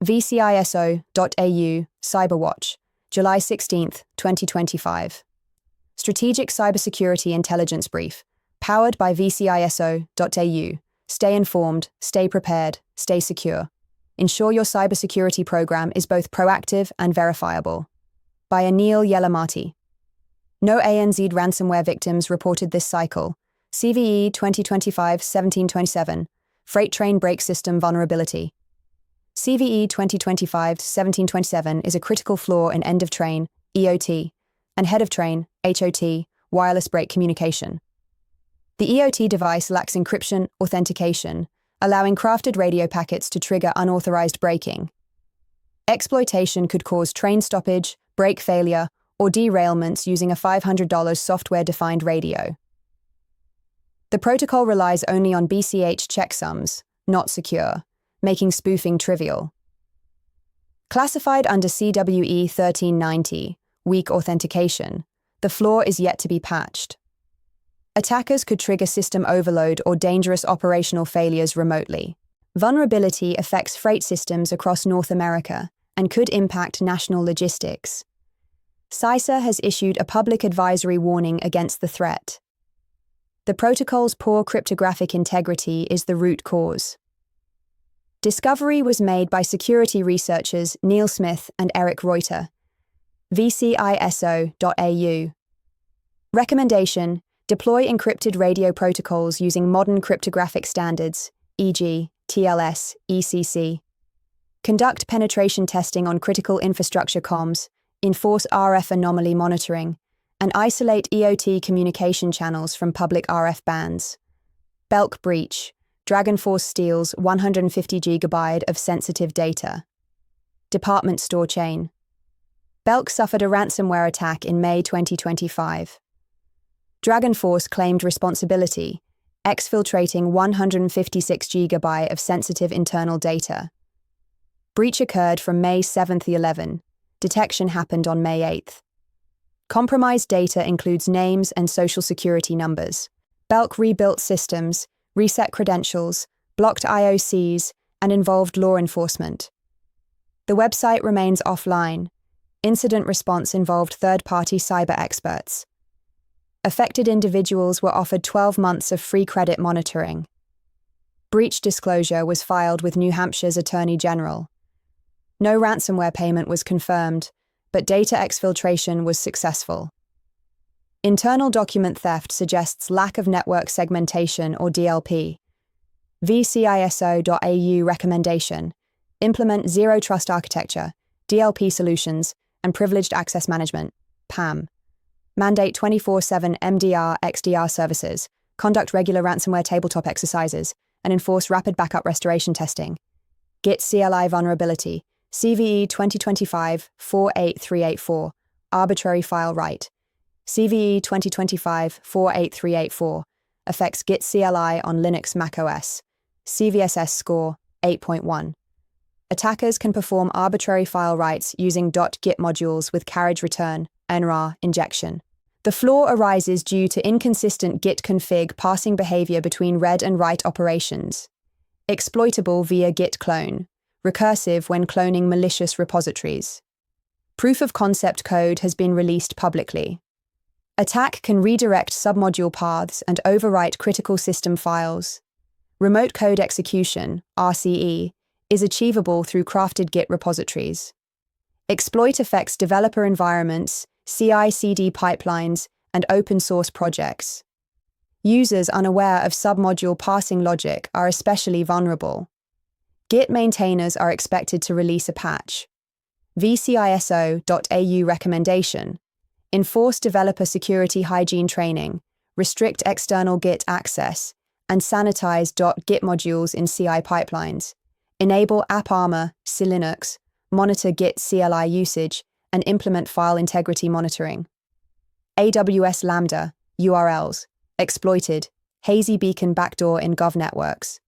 vciso-au, Cyberwatch, July 16, 2025. Strategic Cybersecurity Intelligence Brief, powered by vciso-au. Stay informed, stay prepared, stay secure. Ensure your cybersecurity program is both proactive and verifiable. By Anil Yelamati. No ANZ ransomware victims reported this cycle. CVE 2025-1727, Freight Train Brake System Vulnerability. CVE 2025-1727 is a critical flaw in end-of-train, EOT, and head-of-train, HOT, wireless brake communication. The EOT device lacks encryption authentication, allowing crafted radio packets to trigger unauthorized braking. Exploitation could cause train stoppage, brake failure, or derailments using a $500 software-defined radio. The protocol relies only on BCH checksums, not secure, making spoofing trivial. Classified under CWE 1390, weak authentication, the flaw is yet to be patched. Attackers could trigger system overload or dangerous operational failures remotely. Vulnerability affects freight systems across North America and could impact national logistics. CISA has issued a public advisory warning against the threat. The protocol's poor cryptographic integrity is the root cause. Discovery was made by security researchers Neil Smith and Eric Reuter. vciso-au. Recommendation: deploy encrypted radio protocols using modern cryptographic standards, e.g., TLS, ECC. Conduct penetration testing on critical infrastructure comms, enforce RF anomaly monitoring, and isolate EOT communication channels from public RF bands. Belk breach. DragonForce steals 150 GB of sensitive data. Department store chain. Belk suffered a ransomware attack in May 2025. DragonForce claimed responsibility, exfiltrating 156 GB of sensitive internal data. Breach occurred from May 7-11. Detection happened on May 8. Compromised data includes names and social security numbers. Belk rebuilt systems, reset credentials, blocked IOCs, and involved law enforcement. The website remains offline. Incident response involved third-party cyber experts. Affected individuals were offered 12 months of free credit monitoring. Breach disclosure was filed with New Hampshire's Attorney General. No ransomware payment was confirmed, but data exfiltration was successful. Internal document theft suggests lack of network segmentation or DLP. vciso-au recommendation: implement Zero Trust Architecture, DLP solutions, and Privileged Access Management, PAM. Mandate 24/7 MDR XDR services, conduct regular ransomware tabletop exercises, and enforce rapid backup restoration testing. Git CLI vulnerability, CVE 2025-48384, arbitrary file write. CVE 2025-48384 affects Git CLI on Linux macOS. CVSS score 8.1. Attackers can perform arbitrary file writes using .git modules with carriage return, NRAR, injection. The flaw arises due to inconsistent Git config passing behavior between read and write operations. Exploitable via Git clone. Recursive when cloning malicious repositories. Proof of concept code has been released publicly. Attack can redirect submodule paths and overwrite critical system files. Remote code execution, RCE, is achievable through crafted Git repositories. Exploit affects developer environments, CI/CD pipelines, and open source projects. Users unaware of submodule parsing logic are especially vulnerable. Git maintainers are expected to release a patch. vciso-au recommendation: enforce developer security hygiene training, restrict external Git access, and sanitize .git modules in CI pipelines. Enable AppArmor, Linux, monitor Git CLI usage, and implement file integrity monitoring. AWS Lambda, URLs, exploited, Hazy Beacon backdoor in Gov networks.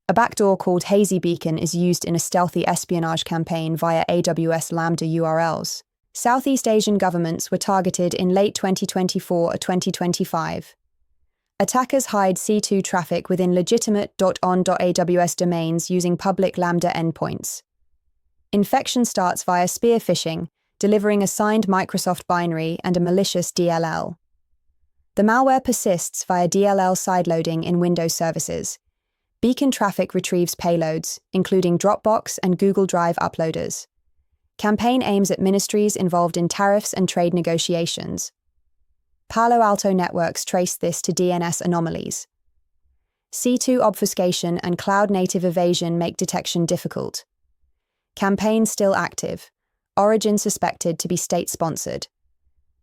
A backdoor called Hazy Beacon is used in a stealthy espionage campaign via AWS Lambda URLs. Southeast Asian governments were targeted in late 2024 or 2025. Attackers hide C2 traffic within legitimate .on.aws domains using public Lambda endpoints. Infection starts via spear phishing, delivering a signed Microsoft binary and a malicious DLL. The malware persists via DLL sideloading in Windows services. Beacon traffic retrieves payloads, including Dropbox and Google Drive uploaders. Campaign aims at ministries involved in tariffs and trade negotiations. Palo Alto networks trace this to DNS anomalies. C2 obfuscation and cloud-native evasion make detection difficult. Campaign still active. Origin suspected to be state-sponsored.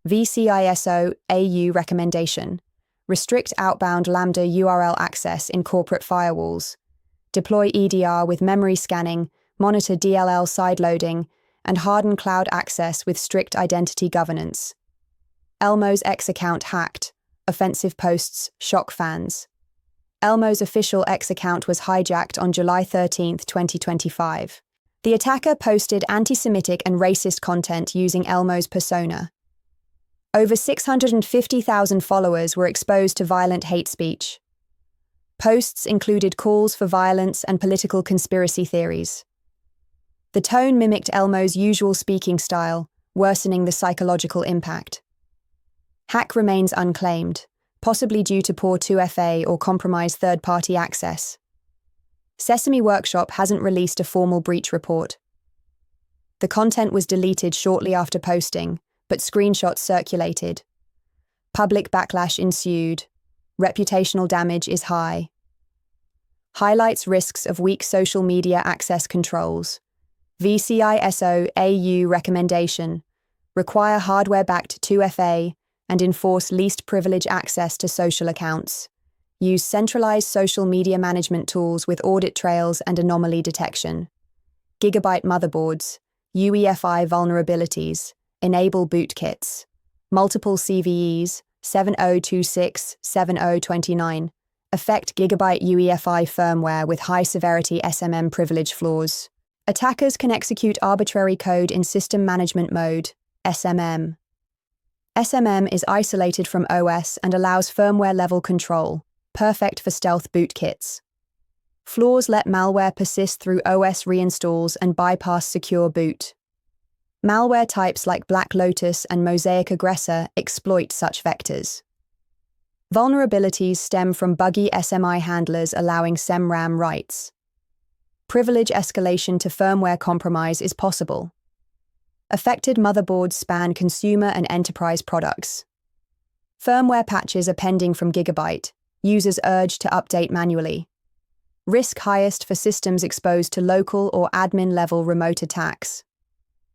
vciso-au recommendation. Restrict outbound Lambda URL access in corporate firewalls. Deploy EDR with memory scanning, monitor DLL sideloading, and harden cloud access with strict identity governance. Elmo's X account hacked. Offensive posts shock fans. Elmo's official X account was hijacked on July 13, 2025. The attacker posted anti-Semitic and racist content using Elmo's persona. Over 650,000 followers were exposed to violent hate speech. Posts included calls for violence and political conspiracy theories. The tone mimicked Elmo's usual speaking style, worsening the psychological impact. Hack remains unclaimed, possibly due to poor 2FA or compromised third-party access. Sesame Workshop hasn't released a formal breach report. The content was deleted shortly after posting, but screenshots circulated. Public backlash ensued. Reputational damage is high. Highlights risks of weak social media access controls. vciso-au recommendation. Require hardware-backed 2FA and enforce least privilege access to social accounts. Use centralized social media management tools with audit trails and anomaly detection. Gigabyte motherboards. UEFI vulnerabilities. Enable bootkits. Multiple CVEs, 7026, 7029. Affect Gigabyte UEFI firmware with high-severity SMM privilege flaws. Attackers can execute arbitrary code in System Management Mode, SMM. SMM is isolated from OS and allows firmware-level control, perfect for stealth bootkits. Flaws let malware persist through OS reinstalls and bypass secure boot. Malware types like Black Lotus and Mosaic Aggressor exploit such vectors. Vulnerabilities stem from buggy SMI handlers allowing SEMRAM writes. Privilege escalation to firmware compromise is possible. Affected motherboards span consumer and enterprise products. Firmware patches are pending from Gigabyte. Users urged to update manually. Risk highest for systems exposed to local or admin-level remote attacks.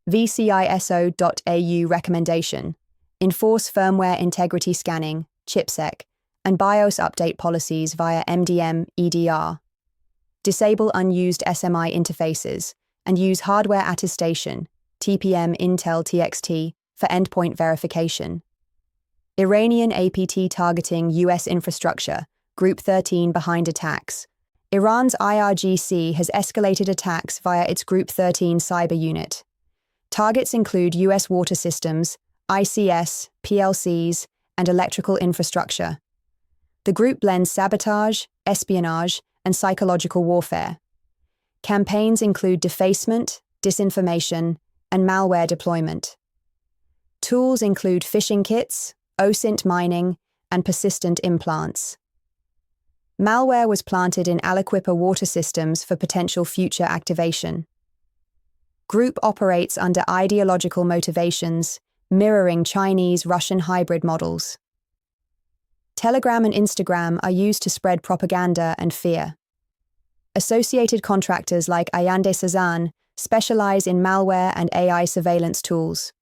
vciso-au recommendation. Enforce firmware integrity scanning, chipsec, and BIOS update policies via MDM EDR. Disable unused SMI interfaces and use hardware attestation, TPM Intel TXT, for endpoint verification. Iranian APT targeting US infrastructure, Group 13 behind attacks. Iran's IRGC has escalated attacks via its Group 13 cyber unit. Targets include US water systems, ICS, PLCs, and electrical infrastructure. The group blends sabotage, espionage, and psychological warfare. Campaigns include defacement, disinformation, and malware deployment. Tools include phishing kits, OSINT mining, and persistent implants. Malware was planted in Aliquipper water systems for potential future activation. Group operates under ideological motivations, mirroring Chinese-Russian hybrid models. Telegram and Instagram are used to spread propaganda and fear. Associated contractors like Ayande Sazan specialize in malware and AI surveillance tools.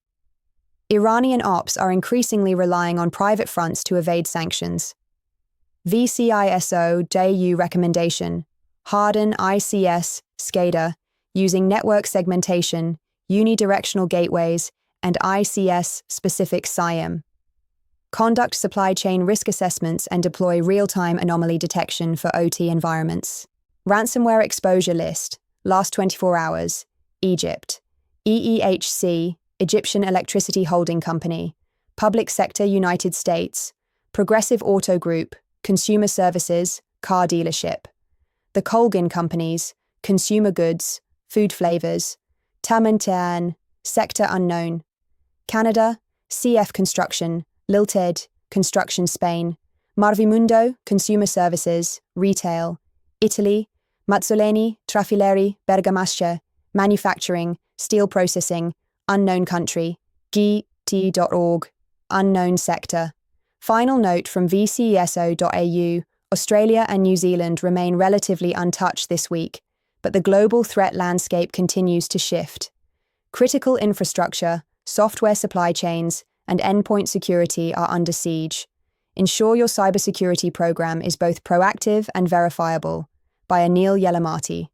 Iranian ops are increasingly relying on private fronts to evade sanctions. vciso-au recommendation. Harden ICS, SCADA, using network segmentation, unidirectional gateways, and ICS-specific SIEM. Conduct supply chain risk assessments and deploy real-time anomaly detection for OT environments. Ransomware exposure list, last 24 hours, Egypt. EEHC, Egyptian Electricity Holding Company. Public Sector United States. Progressive Auto Group, Consumer Services, Car Dealership. The Colgan Companies, Consumer Goods, Food Flavors. Tamantan, sector unknown. Canada, CF Construction, Lilted, Construction Spain. Marvimundo, Consumer Services, Retail. Italy, Mazzoleni, Trafileri, Bergamasca, Manufacturing, Steel Processing, Unknown Country. gt.org, Unknown Sector. Final note from vciso-au, Australia and New Zealand remain relatively untouched this week, but the global threat landscape continues to shift. Critical infrastructure, software supply chains, and endpoint security are under siege. Ensure your cybersecurity program is both proactive and verifiable. By Anil Yelamati.